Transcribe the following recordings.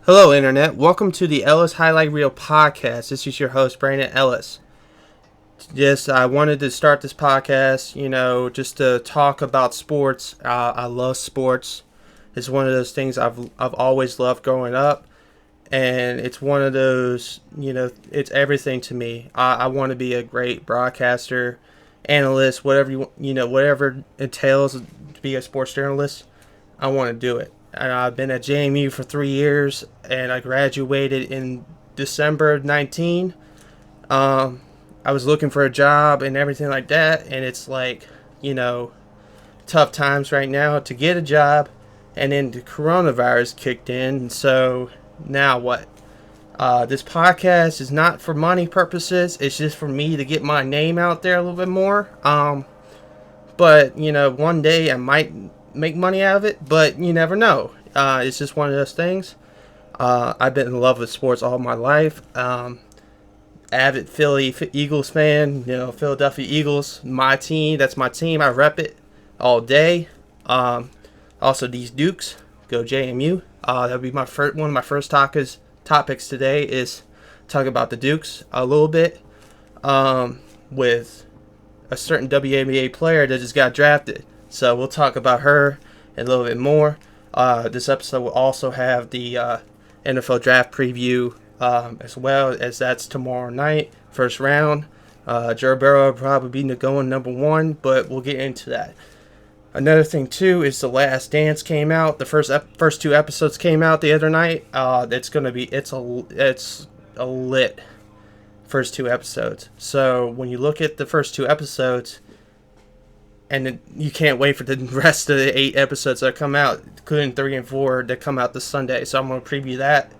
Hello, Internet. Welcome to the Ellis Highlight Reel Podcast. This is your host, Brandon Ellis. I wanted to start this podcast, just to talk about sports. I love sports. It's one of those things I've always loved growing up. And it's one of those, it's everything to me. I want to be a great broadcaster, analyst, whatever it entails to be a sports journalist. I want to do it. And I've been at JMU for 3 years, and I graduated in December of 19. I was looking for a job and everything like that, and it's like, tough times right now to get a job, and then the coronavirus kicked in, and so now what? This podcast is not for money purposes. It's just for me to get my name out there a little bit more. But one day I might make money out of it, but you never know. It's just one of those things. I've been in love with sports all my life. Avid Philly Eagles fan. Philadelphia Eagles, my team. That's my team. I rep it all day. Also, these Dukes. Go JMU. That'll be one of my first topics today is talk about the Dukes a little bit. With a certain WNBA player that just got drafted. So we'll talk about her a little bit more. This episode will also have the NFL draft preview as well, as that's tomorrow night, first round. Joe Burrow will probably be going number one, but we'll get into that. Another thing too is The Last Dance came out. The first two episodes came out the other night. It's a lit first two episodes. So when you look at the first two episodes, and you can't wait for the rest of the 8 episodes that come out, including 3 and 4 that come out this Sunday. So I'm going to preview that,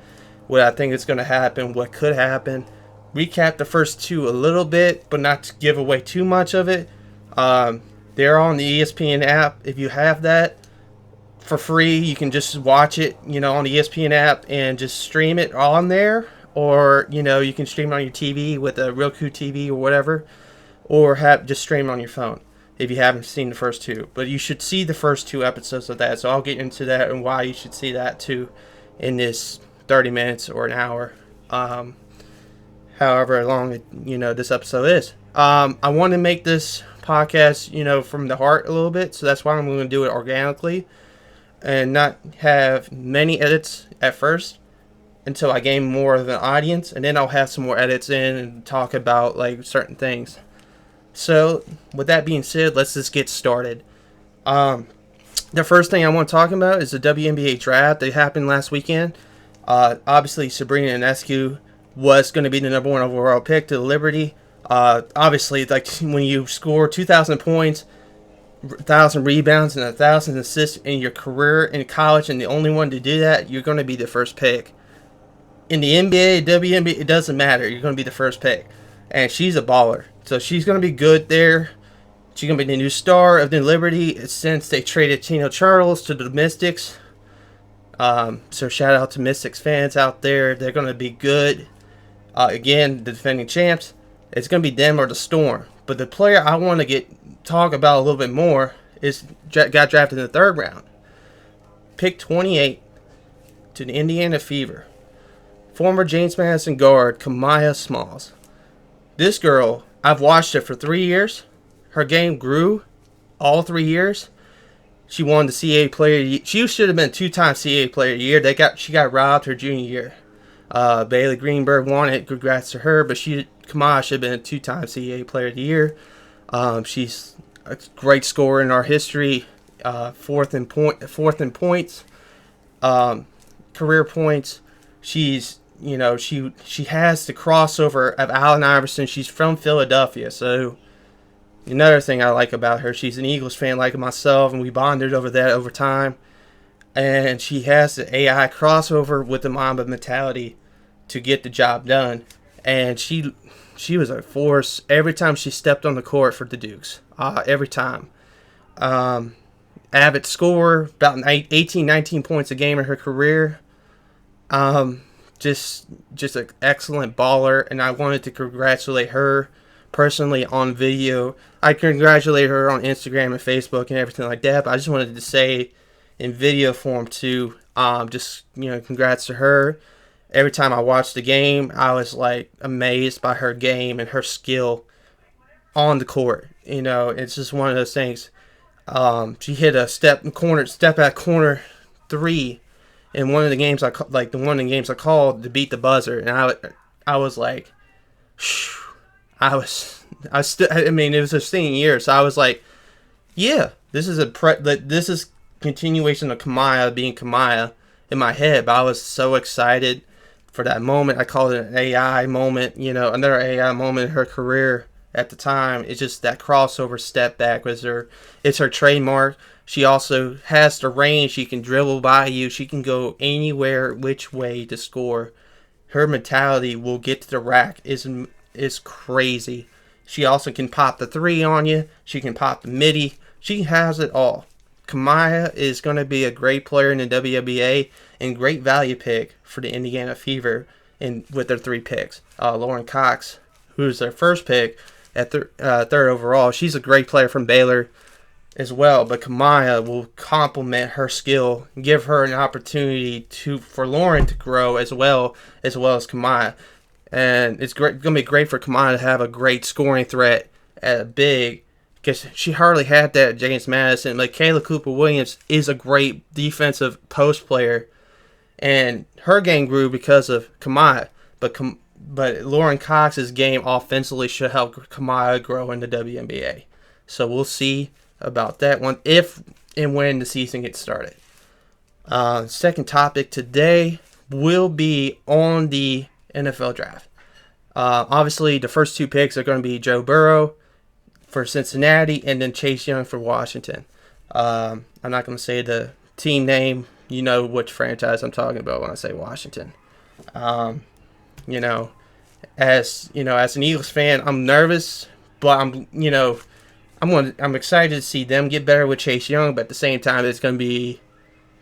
what I think is going to happen, what could happen. Recap the first two a little bit, but not to give away too much of it. They're on the ESPN app. If you have that for free, you can just watch it, on the ESPN app and just stream it on there. Or, you can stream it on your TV with a Roku TV or whatever. Or just stream it on your phone if you haven't seen the first two. But you should see the first 2 episodes of that. So I'll get into that and why you should see that too in this 30 minutes or an hour. However long this episode is. I want to make this podcast, from the heart a little bit. So that's why I'm going to do it organically and not have many edits at first until I gain more of an audience. And then I'll have some more edits in and talk about certain things. So, with that being said, let's just get started. The first thing I want to talk about is the WNBA Draft that happened last weekend. Obviously, Sabrina Ionescu was going to be the number 1 overall pick to the Liberty. Obviously, when you score 2,000 points, 1,000 rebounds, and 1,000 assists in your career in college, and the only one to do that, you're going to be the first pick. In the NBA, WNBA, it doesn't matter. You're going to be the first pick. And she's a baller. So she's going to be good there. She's going to be the new star of the Liberty since they traded Tino Charles to the Mystics. So shout out to Mystics fans out there. They're going to be good. Again, the defending champs. It's going to be them or the Storm. But the player I want to talk about a little bit more got drafted in the 3rd round. Pick 28 to the Indiana Fever. Former James Madison guard Kamaya Smalls. This girl, I've watched her for 3 years. Her game grew all 3 years. She won the CAA Player of the Year. She should have been 2-time CAA Player of the Year. She got robbed her junior year. Bailey Greenberg won it. Congrats to her. But Kamaya should have been a 2-time CAA Player of the Year. She's a great scorer in our history. Fourth in points. Career points. She's she has the crossover of Allen Iverson. She's from Philadelphia, so another thing I like about her, she's an Eagles fan like myself, and we bonded over that over time. And she has the AI crossover with the Mamba mentality to get the job done. And she was a force every time she stepped on the court for the Dukes. Every time. Avid scorer, about 18, 19 points a game in her career. Just an excellent baller, and I wanted to congratulate her personally on video. I congratulate her on Instagram and Facebook and everything like that, but I just wanted to say in video form too. Just congrats to her. Every time I watched the game, I was like amazed by her game and her skill on the court. It's just one of those things. She hit a step back corner three in one of the games I called to beat the buzzer, and I was like, I mean, it was a senior year, so I was like, yeah, this is this is continuation of Kamaya being Kamaya in my head. But I was so excited for that moment. I called it an AI moment, another AI moment in her career at the time. It's just that crossover step back it's her trademark. She also has the range. She can dribble by you. She can go anywhere, which way to score. Her mentality will get to the rack is crazy. She also can pop the three on you. She can pop the midi. She has it all. Kamaya is going to be a great player in the WNBA and great value pick for the Indiana Fever with their 3 picks. Lauren Cox, who's their first pick at third overall, she's a great player from Baylor as well. But Kamaya will complement her skill, give her an opportunity for Lauren to grow as well as Kamaya. And it's going to be great for Kamaya to have a great scoring threat at a big, because she hardly had that at James Madison. Like, Kayla Cooper-Williams is a great defensive post player, and her game grew because of Kamaya. But Lauren Cox's game offensively should help Kamaya grow in the WNBA. So we'll see about that one if and when the season gets started. Second topic today will be on the NFL draft. Obviously, the first 2 picks are going to be Joe Burrow for Cincinnati and then Chase Young for Washington. I'm not going to say the team name. You know which franchise I'm talking about when I say Washington. As an Eagles fan, I'm nervous, but I'm excited to see them get better with Chase Young. But at the same time, it's going to be,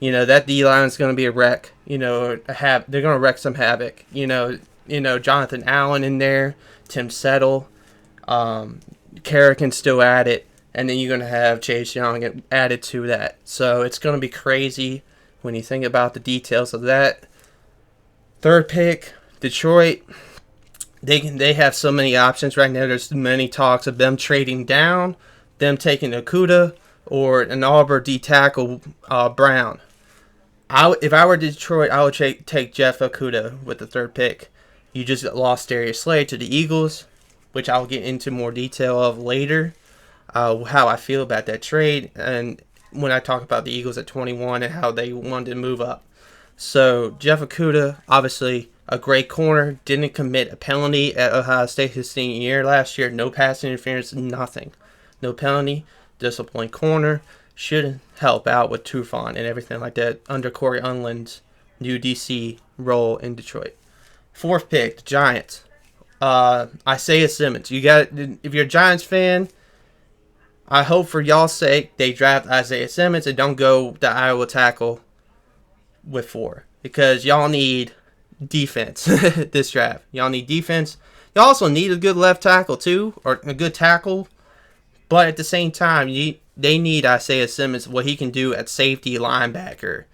that D line is going to be a wreck. They're going to wreck some havoc. Jonathan Allen in there, Tim Settle, Carrigan's still at it, and then you're going to have Chase Young added to that. So it's going to be crazy when you think about the details of that. Third pick, Detroit. They have so many options right now. There's many talks of them trading down, them taking Okudah, or an Auburn D tackle, Brown. If I were Detroit, I would take Jeff Okudah with the third pick. You just lost Darius Slay to the Eagles, which I'll get into more detail of later, how I feel about that trade, and when I talk about the Eagles at 21 and how they wanted to move up. So Jeff Okudah, obviously a great corner, didn't commit a penalty at Ohio State his senior year last year. No pass interference, nothing. No penalty, disciplined corner. Should help out with Tufan and everything like that under Corey Unland's new DC role in Detroit. Fourth pick, the Giants. Isaiah Simmons. If you're a Giants fan, I hope for y'all's sake they draft Isaiah Simmons and don't go the Iowa tackle with 4, because y'all need defense this draft. Y'all need defense. You also need a good left tackle too, or a good tackle. But at the same time, they need Isaiah Simmons, what he can do at safety, linebacker.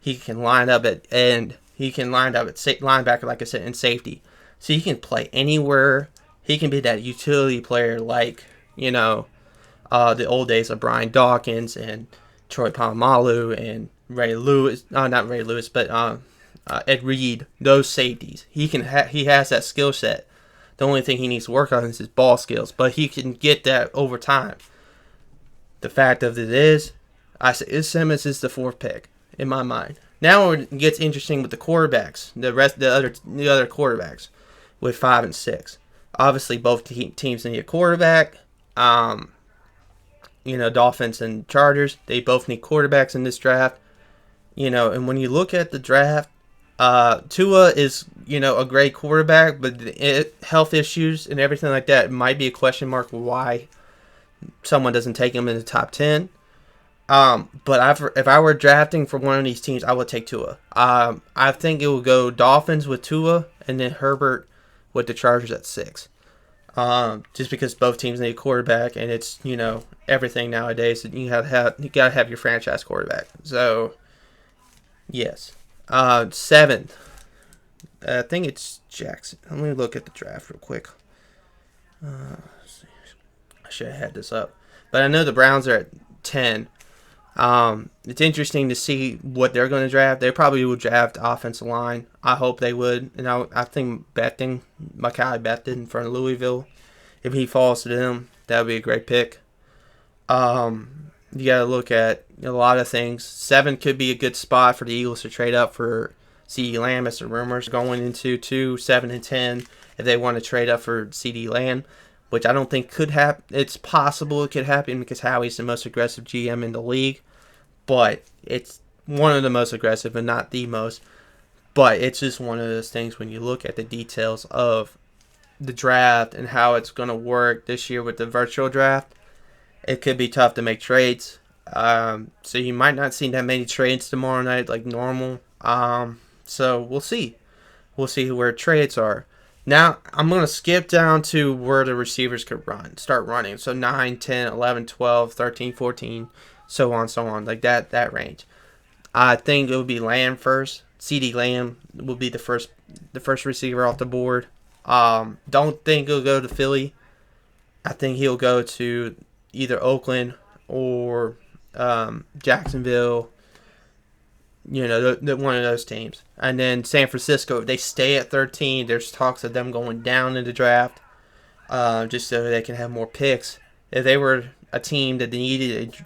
He can line up at end. He can line up at linebacker, like I said, and safety. So he can play anywhere. He can be that utility player like, the old days of Brian Dawkins and Troy Polamalu and Ray Lewis. Not Ray Lewis, but Ed Reed. Those safeties. He has that skill set. The only thing he needs to work on is his ball skills, but he can get that over time. The fact of it is, Isaiah Simmons is the 4th pick in my mind. Now it gets interesting with the quarterbacks, the other quarterbacks, with 5 and 6. Obviously, both teams need a quarterback. Dolphins and Chargers, they both need quarterbacks in this draft. And when you look at the draft, Tua is, a great quarterback, but health issues and everything like that might be a question mark why someone doesn't take him in the top 10. But if I were drafting for one of these teams, I would take Tua. I think it will go Dolphins with Tua and then Herbert with the Chargers at 6. Just because both teams need a quarterback, and it's everything nowadays. You gotta have your franchise quarterback. So yes, 7th. I think it's Jackson. Let me look at the draft real quick. I should have had this up, but I know the Browns are at 10. It's interesting to see what they're going to draft. They probably will draft offensive line. I hope they would. And I think Becton, Mekhi Becton from Louisville, if he falls to them, that would be a great pick. You got to look at a lot of things. 7 could be a good spot for the Eagles to trade up for CeeDee Lamb, as the rumors going into 2, 7, and 10 if they want to trade up for CeeDee Lamb, which I don't think could happen. It's possible it could happen because Howie's the most aggressive GM in the league, but it's one of the most aggressive and not the most. But it's just one of those things when you look at the details of the draft and how it's going to work this year with the virtual draft, it could be tough to make trades. So you might not see that many trades tomorrow night like normal. So we'll see. We'll see where trades are. Now, I'm going to skip down to where the receivers could start running. So 9, 10, 11, 12, 13, 14, so on, like that range. I think it would be Lamb first. CeeDee Lamb will be the first receiver off the board. Don't think he'll go to Philly. I think he'll go to either Oakland or Jacksonville. One of those teams. And then San Francisco, if they stay at 13, there's talks of them going down in the draft just so they can have more picks. If they were a team that needed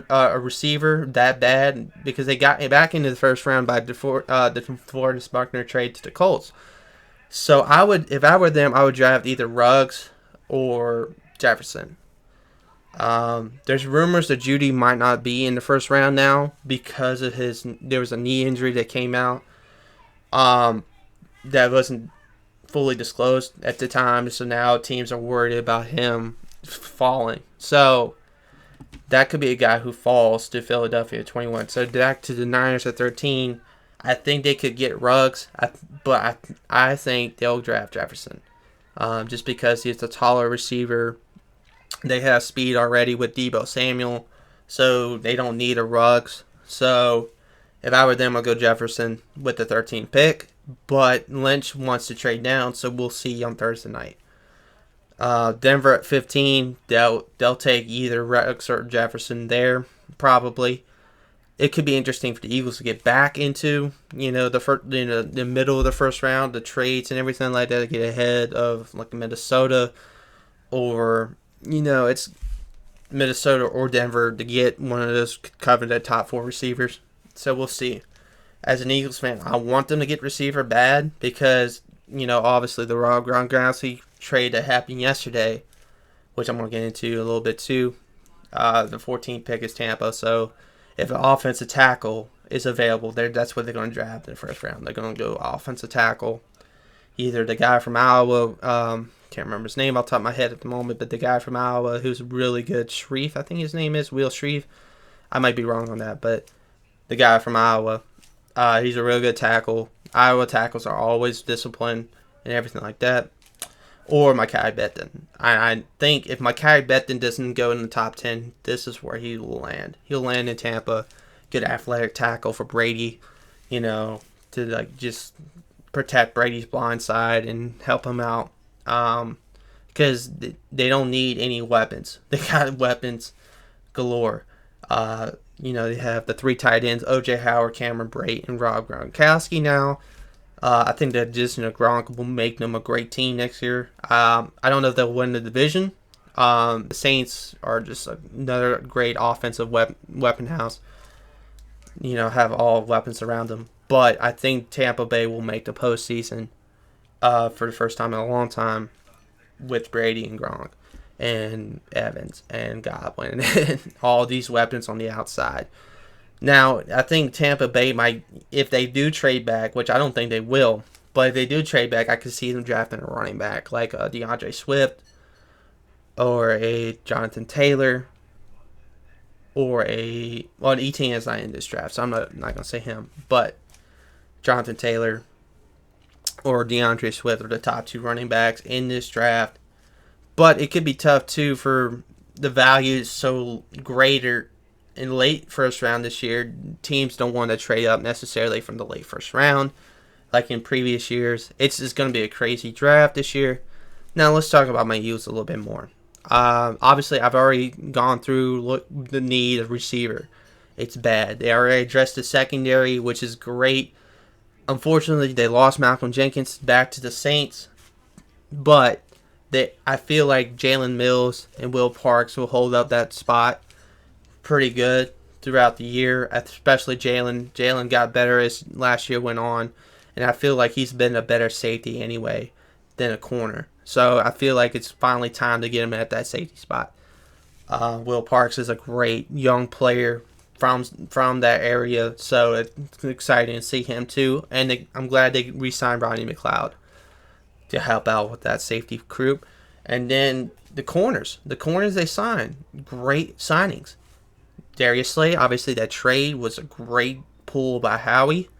a receiver that bad, because they got back into the first round by the DeForest Buckner trade to the Colts. So if I were them, I would draft either Ruggs or Jefferson. There's rumors that Judy might not be in the first round now because of there was a knee injury that came out that wasn't fully disclosed at the time, so now teams are worried about him falling. So that could be a guy who falls to Philadelphia at 21. So back to the Niners at 13, I think they could get Ruggs, but I think they'll draft Jefferson just because he's a taller receiver. They have speed already with Deebo Samuel, so they don't need a Ruggs. So if I were them, I'd go Jefferson with the 13th pick. But Lynch wants to trade down, so we'll see on Thursday night. Denver at 15, they'll take either Ruggs or Jefferson there, probably. It could be interesting for the Eagles to get back into the middle of the first round, the trades and everything like that, to get ahead of like Minnesota or. It's Minnesota or Denver to get one of those coveted top 4 receivers. So we'll see. As an Eagles fan, I want them to get receiver bad because, obviously the Rob Gronkowski trade that happened yesterday, which I'm going to get into a little bit too. The 14th pick is Tampa. So if an offensive tackle is available, that's what they're going to draft in the first round. They're going to go offensive tackle. Either the guy from Iowa, can't remember his name off the top of my head at the moment, but the guy from Iowa who's really good, Shreve, I think his name is, Will Shreve. I might be wrong on that, but the guy from Iowa, he's a real good tackle. Iowa tackles are always disciplined and everything like that. Or Mekhi Becton. I think if Mekhi Becton doesn't go in the top 10, this is where he will land. He'll land in Tampa, good athletic tackle for Brady, to just protect Brady's blind side and help him out. Because they don't need any weapons. They got weapons galore. They have the 3 tight ends, O.J. Howard, Cameron Brate, and Rob Gronkowski now. I think that just Gronk will make them a great team next year. I don't know if they'll win the division. The Saints are just another great offensive weapon house. Have all weapons around them. But I think Tampa Bay will make the postseason for the first time in a long time with Brady and Gronk and Evans and Godwin and all these weapons on the outside. Now, I think Tampa Bay might, if they do trade back, which I don't think they will, but if they do trade back, I could see them drafting a running back like a DeAndre Swift or a Jonathan Taylor or ETN is not in this draft, so I'm not going to say him, but Jonathan Taylor or DeAndre Swift are the top 2 running backs in this draft. But it could be tough, too, for the value so greater in late first round this year. Teams don't want to trade up necessarily from the late first round like in previous years. It's just going to be a crazy draft this year. Now, let's talk about my Eagles a little bit more. Obviously, I've already gone through the need of receiver. It's bad. They already addressed the secondary, which is great. Unfortunately, they lost Malcolm Jenkins back to the Saints. But I feel like Jalen Mills and Will Parks will hold up that spot pretty good throughout the year, especially Jalen. Jalen got better as last year went on, and I feel like he's been a better safety anyway than a corner. So I feel like it's finally time to get him at that safety spot. Will Parks is a great young player from that area, so it's exciting to see him too. And I'm glad they re-signed Rodney McLeod to help out with that safety group. And then the corners they signed, great signings. Darius Slay, obviously that trade was a great pull by Howie.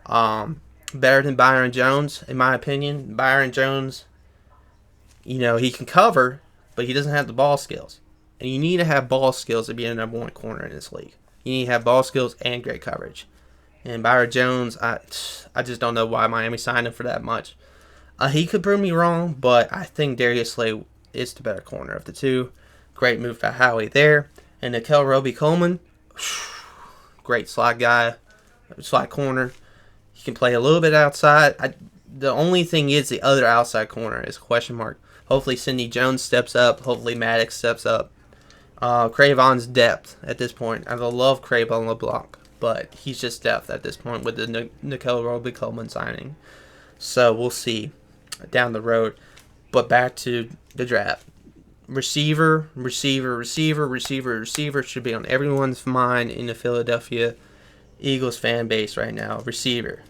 Better than Byron Jones, in my opinion. Byron Jones, he can cover, but he doesn't have the ball skills. And you need to have ball skills to be a number one corner in this league. You need to have ball skills and great coverage. And Byron Jones, I just don't know why Miami signed him for that much. He could prove me wrong, but I think Darius Slay is the better corner of the two. Great move by Howie there. And Nickel Roby-Coleman, great slot guy, slot corner. He can play a little bit outside. The only thing is the other outside corner is a question mark. Hopefully Sidney Jones steps up. Hopefully Maddox steps up. Cravon's depth at this point. I love Cravon LeBlanc, but he's just depth at this point with the Nickel Roby-Coleman signing. So we'll see down the road. But back to the draft. Receiver should be on everyone's mind in the Philadelphia Eagles fan base right now. Receiver.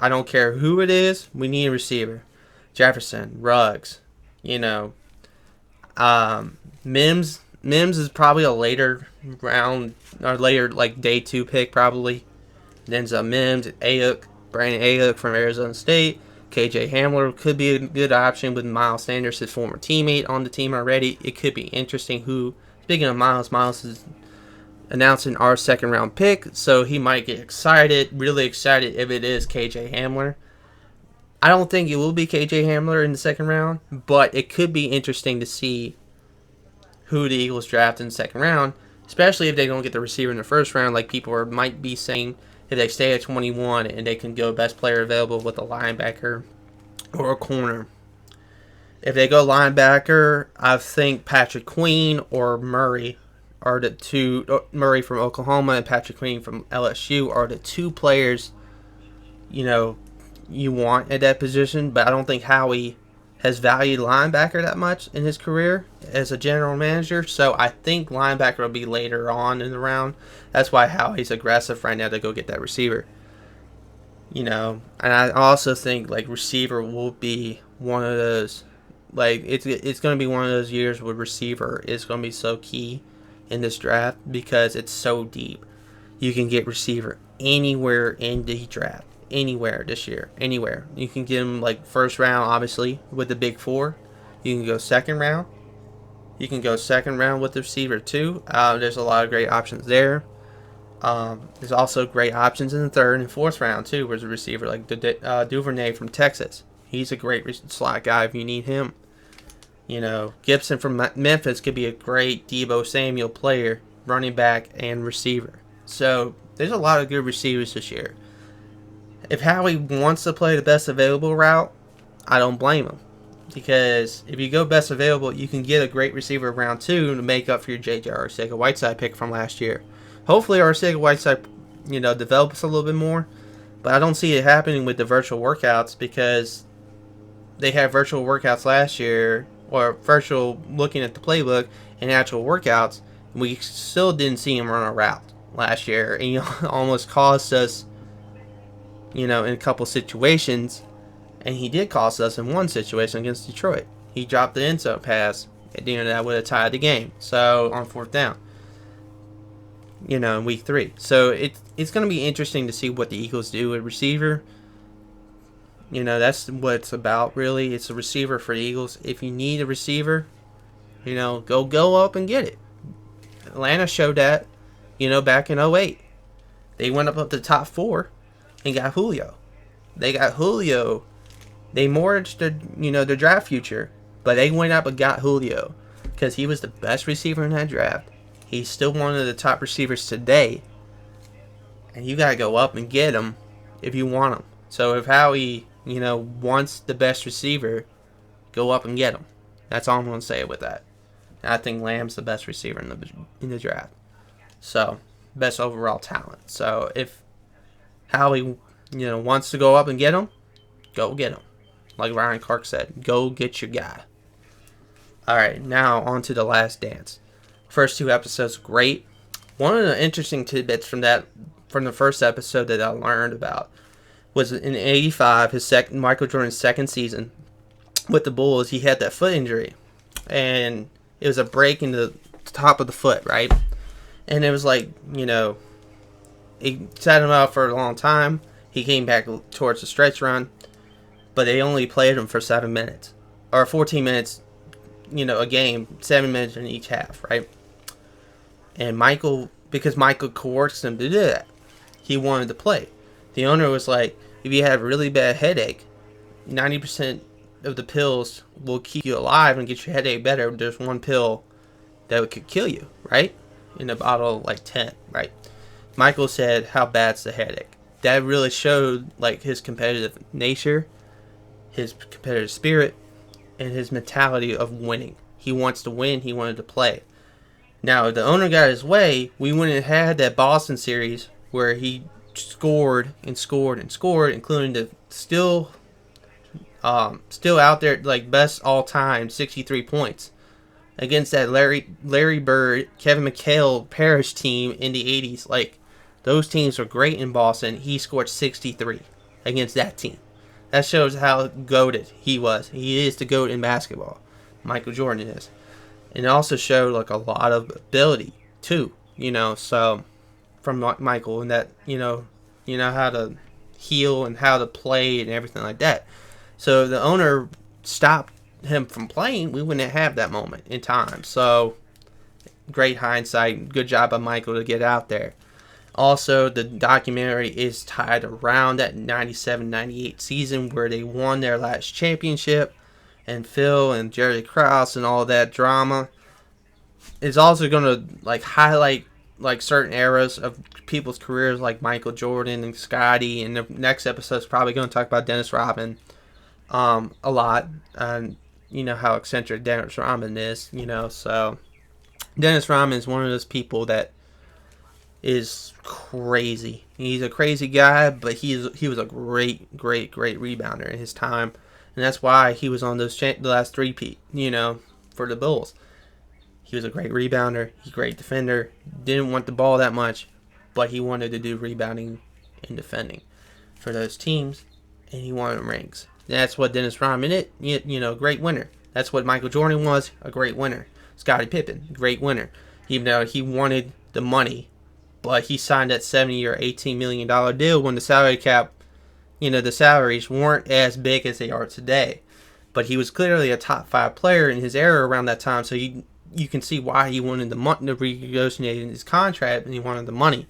I don't care who it is. We need a receiver. Jefferson, Ruggs, Mims is probably a later round or later like day 2 pick probably. Then Mims, Brandon Ayuk from Arizona State. KJ Hamler could be a good option with Miles Sanders, his former teammate, on the team already. It could be interesting. Speaking of Miles is announcing our second round pick, so he might get really excited if it is KJ Hamler. I don't think it will be KJ Hamler in the second round, but it could be interesting to see who the Eagles draft in the second round, especially if they don't get the receiver in the first round, like people might be saying. If they stay at 21 and they can go best player available with a linebacker or a corner. If they go linebacker, I think Patrick Queen or Murray are the two. Murray from Oklahoma and Patrick Queen from LSU are the two players, you want at that position. But I don't think Howie has valued linebacker that much in his career as a general manager. So I think linebacker will be later on in the round. That's why Howie's aggressive right now to go get that receiver. And I also think receiver will be one of those, it's going to be one of those years where receiver is going to be so key in this draft because it's so deep. You can get receiver anywhere in the draft. Anywhere this year. Anywhere. You can get him first round, obviously, with the big 4. You can go second round. You can go second round with the receiver, too. There's a lot of great options there. There's also great options in the third and fourth round, too, where's a receiver like Duvernay from Texas. He's a great slot guy if you need him. Gibson from Memphis could be a great Deebo Samuel player, running back and receiver. So, there's a lot of good receivers this year. If Howie wants to play the best available route, I don't blame him. Because if you go best available, you can get a great receiver round 2 to make up for your J.J. Arcega-Whiteside pick from last year. Hopefully Arcega-Whiteside, develops a little bit more. But I don't see it happening with the virtual workouts because they had virtual workouts last year, or virtual looking at the playbook and actual workouts. And we still didn't see him run a route last year. And almost cost us in a couple situations, and he did cost us in one situation against Detroit. He dropped the end zone pass, and that would have tied the game. So on fourth down, in week 3. So it's going to be interesting to see what the Eagles do with receiver. That's what it's about, really. It's a receiver for the Eagles. If you need a receiver, Go up and get it. Atlanta showed that, back in '08. They went up to the top 4 and got Julio. They got Julio. They mortgaged their draft future, but they went up and got Julio because he was the best receiver in that draft. He's still one of the top receivers today, and you got to go up and get him if you want him. So if Howie, wants the best receiver, go up and get him. That's all I'm going to say with that. And I think Lamb's the best receiver in the draft. So, best overall talent. So if Howie, wants to go up and get him, go get him. Like Ryan Clark said, go get your guy. Alright, now on to The Last Dance. First 2 episodes, great. One of the interesting tidbits from the first episode that I learned about was in '85, Michael Jordan's second season with the Bulls. He had that foot injury, and it was a break in the top of the foot, right? And it was like, it sat him out for a long time. He came back towards the stretch run, but they only played him for 7 minutes or 14 minutes, a game, 7 minutes in each half, right? And because Michael coerced him to do that, he wanted to play. The owner was like, if you have a really bad headache, 90% of the pills will keep you alive and get your headache better. There's one pill that could kill you, right? In a bottle like 10, right? Michael said, how bad's the headache? That really showed like his competitive nature, his competitive spirit, and his mentality of winning. He wants to win. He wanted to play. Now, if the owner got his way, we wouldn't have had that Boston series where he scored and scored and scored, including the still out there like best all time 63 points against that Larry Bird, Kevin McHale Parrish team in the 80s. Like, those teams were great in Boston. He scored 63 against that team. That shows how goated he was. He is the GOAT in basketball. Michael Jordan is. And it also showed like a lot of ability too, so from Michael, and that, how to heal and how to play and everything like that. So if the owner stopped him from playing, we wouldn't have that moment in time. So great hindsight. Good job by Michael to get out there. Also, the documentary is tied around that 97-98 season where they won their last championship, and Phil and Jerry Krause and all that drama. It's also going to like highlight like certain eras of people's careers like Michael Jordan and Scottie, and the next episode is probably going to talk about Dennis Rodman a lot, and how eccentric Dennis Rodman is, so Dennis Rodman is one of those people that is crazy. He's a crazy guy, but he was a great rebounder in his time, and that's why he was on the last three-peat, for the Bulls. He was a great rebounder, he's a great defender, didn't want the ball that much, but he wanted to do rebounding and defending for those teams, and he wanted rings. That's what Dennis Rodman is, great winner. That's what Michael Jordan was, a great winner. Scottie Pippen, great winner. Even though he wanted the money, but he signed that 70 or $18 million deal when the salary cap, the salaries weren't as big as they are today. But he was clearly a top 5 player in his era around that time, so you can see why he wanted the money to renegotiate his contract, and he wanted the money.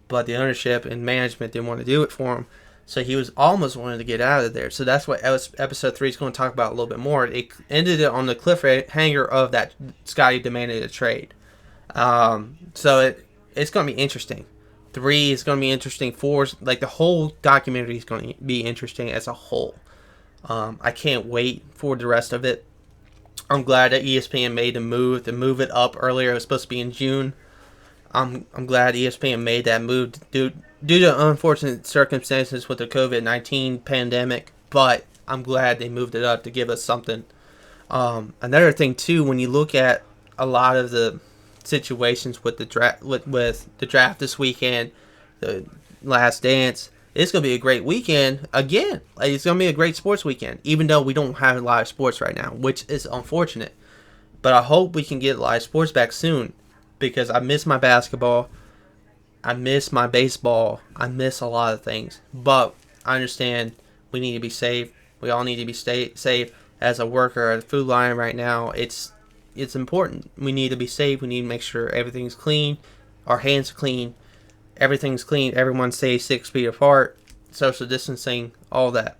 But the ownership and management didn't want to do it for him, so he was almost wanting to get out of there. So that's what episode 3 is going to talk about a little bit more. It ended on the cliffhanger of that Scottie demanded a trade. So it's going to be interesting. 3 is going to be interesting. 4, like the whole documentary is going to be interesting as a whole. I can't wait for the rest of it. I'm glad that ESPN made the move to move it up earlier. It was supposed to be in June. I'm glad ESPN made that move due to unfortunate circumstances with the COVID-19 pandemic, but I'm glad they moved it up to give us something. Another thing too, when you look at a lot of the situations with the draft, with the draft this weekend, the Last Dance, it's going to be a great weekend again. Like, it's going to be a great sports weekend, even though we don't have a lot of sports right now, which is unfortunate. But I hope we can get a lot of sports back soon, because I miss my basketball, I miss my baseball, I miss a lot of things. But I understand we need to be safe. We all need to be safe. As a worker at a food line right now, it's it's important. We need to be safe. We need to make sure everything's clean. Our hands are clean. Everything's clean. Everyone stays 6 feet apart. Social distancing, all that.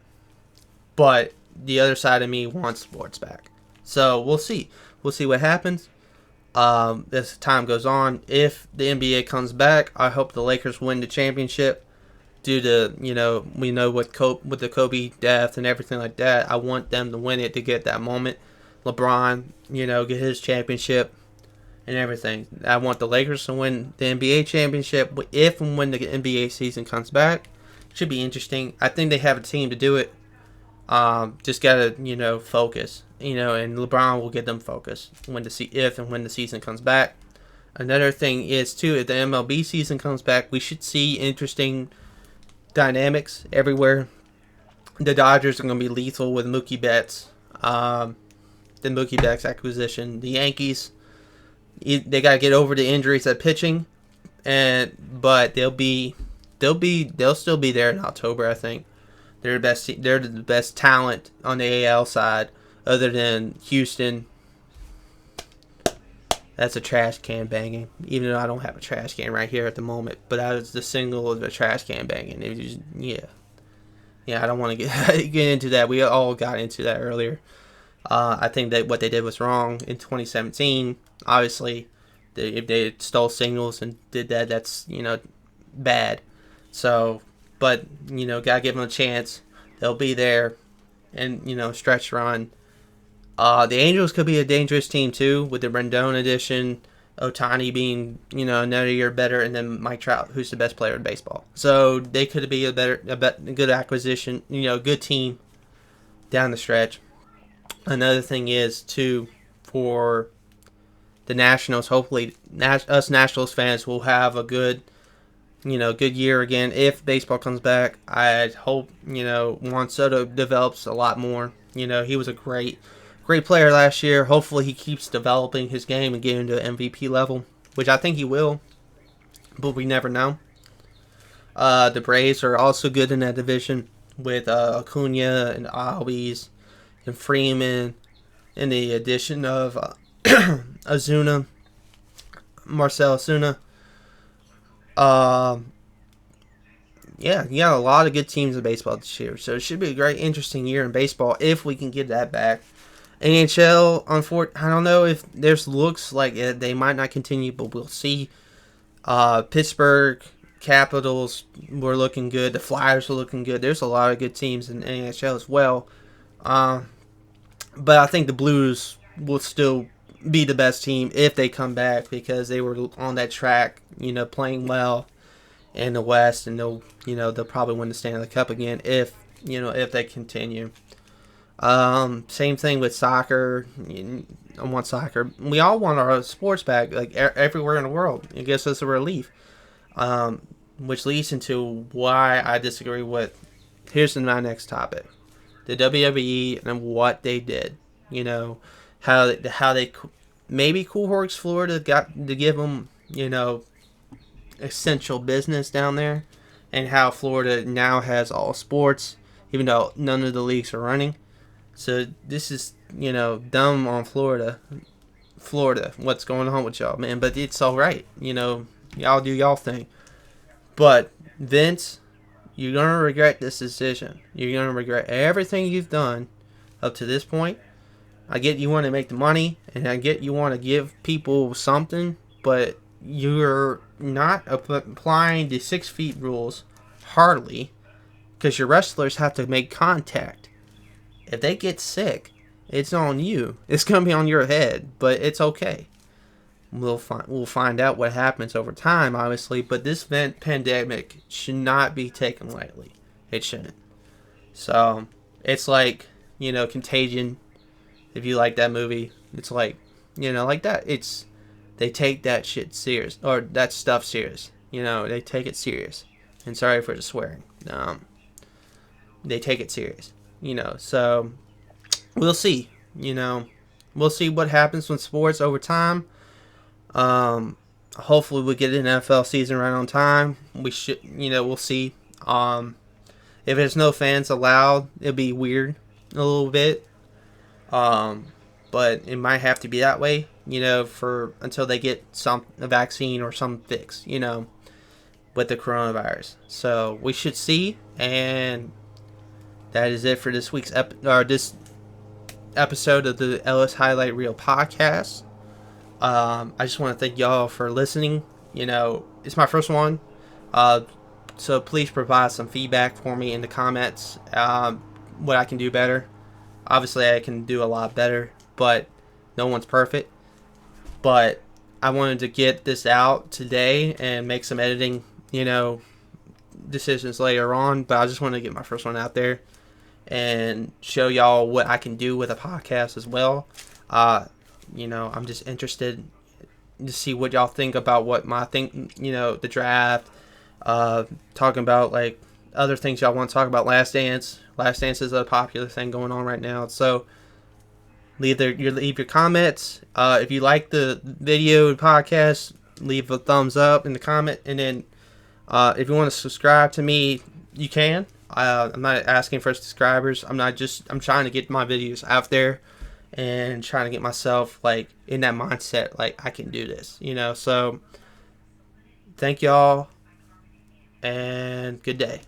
But the other side of me wants sports back. So we'll see. We'll see what happens. As time goes on, if the NBA comes back, I hope the Lakers win the championship. Due to, we know with the Kobe death and everything like that, I want them to win it to get that moment. LeBron, get his championship and everything. I want the Lakers to win the NBA championship. If and when the NBA season comes back, it should be interesting. I think they have a team to do it. Just gotta, focus. And LeBron will get them focused if and when the season comes back. Another thing is too, if the MLB season comes back, we should see interesting dynamics everywhere. The Dodgers are going to be lethal with Mookie Betts. The Mookie Betts acquisition. The Yankees, they got to get over the injuries at pitching, but they'll still be there in October. I think they're the best talent on the AL side, other than Houston. That's a trash can banging, even though I don't have a trash can right here at the moment. But that was the single of the trash can banging. It was I don't want to get into that. We all got into that earlier. I think that what they did was wrong in 2017. Obviously, if they stole signals and did that, that's bad. So, but gotta give them a chance. They'll be there, and stretch run. The Angels could be a dangerous team too, with the Rendon addition, Ohtani being another year better, and then Mike Trout, who's the best player in baseball. So they could be a good acquisition, good team down the stretch. Another thing is too, for the Nationals, hopefully us Nationals fans will have a good year again if baseball comes back. I hope Juan Soto develops a lot more. He was a great player last year. Hopefully he keeps developing his game and getting to MVP level, which I think he will, but we never know. The Braves are also good in that division with Acuna and Albies and Freeman, and the addition of Marcell Ozuna. You got a lot of good teams in baseball this year, so it should be a great, interesting year in baseball if we can get that back. NHL, I don't know if there's looks like they might not continue, but we'll see. Pittsburgh Capitals were looking good. The Flyers were looking good. There's a lot of good teams in NHL as well. But I think the Blues will still be the best team if they come back, because they were on that track, playing well in the West, and they'll probably win the Stanley Cup again if they continue. Same thing with soccer. I want soccer. We all want our sports back, like everywhere in the world. It gives us a relief. Which leads into why I disagree with. Here's my next topic: the WWE and what they did. How they maybe Coolhorks Florida got to give them essential business down there, and how Florida now has all sports, even though none of the leagues are running. So this is, dumb on Florida. What's going on with y'all, man? But it's all right. Y'all do y'all thing. But Vince, you're going to regret this decision. You're going to regret everything you've done up to this point. I get you want to make the money, and I get you want to give people something, but you're not applying the 6 feet rules hardly, because your wrestlers have to make contact. If they get sick, it's on you. It's going to be on your head, but it's okay. We'll find out what happens over time, obviously, but this pandemic should not be taken lightly. It shouldn't. So, it's like, Contagion. If you like that movie, it's like, like that. They take that shit serious, or that stuff serious. They take it serious. And sorry for the swearing. They take it serious. So we'll see. We'll see what happens with sports over time. Hopefully we get an NFL season right on time. We should, we'll see. If there's no fans allowed, it'll be weird a little bit. but it might have to be that way, for until they get a vaccine or some fix, with the coronavirus. So we should see, and that is it for this week's this episode of the Ellis Highlight Reel Podcast. I just want to thank y'all for listening. It's my first one, so please provide some feedback for me in the comments. What I can do better. Obviously, I can do a lot better, but no one's perfect. But I wanted to get this out today and make some editing, decisions later on. But I just wanted to get my first one out there and show y'all what I can do with a podcast as well. I'm just interested to see what y'all think about the draft. Talking about like other things y'all want to talk about. Last Dance. Last Dance is a popular thing going on right now. So leave your comments. If you like the video podcast, leave a thumbs up in the comment. And then if you want to subscribe to me, you can. I'm not asking for subscribers. I'm trying to get my videos out there and trying to get myself like in that mindset, like I can do this, So thank y'all and good day.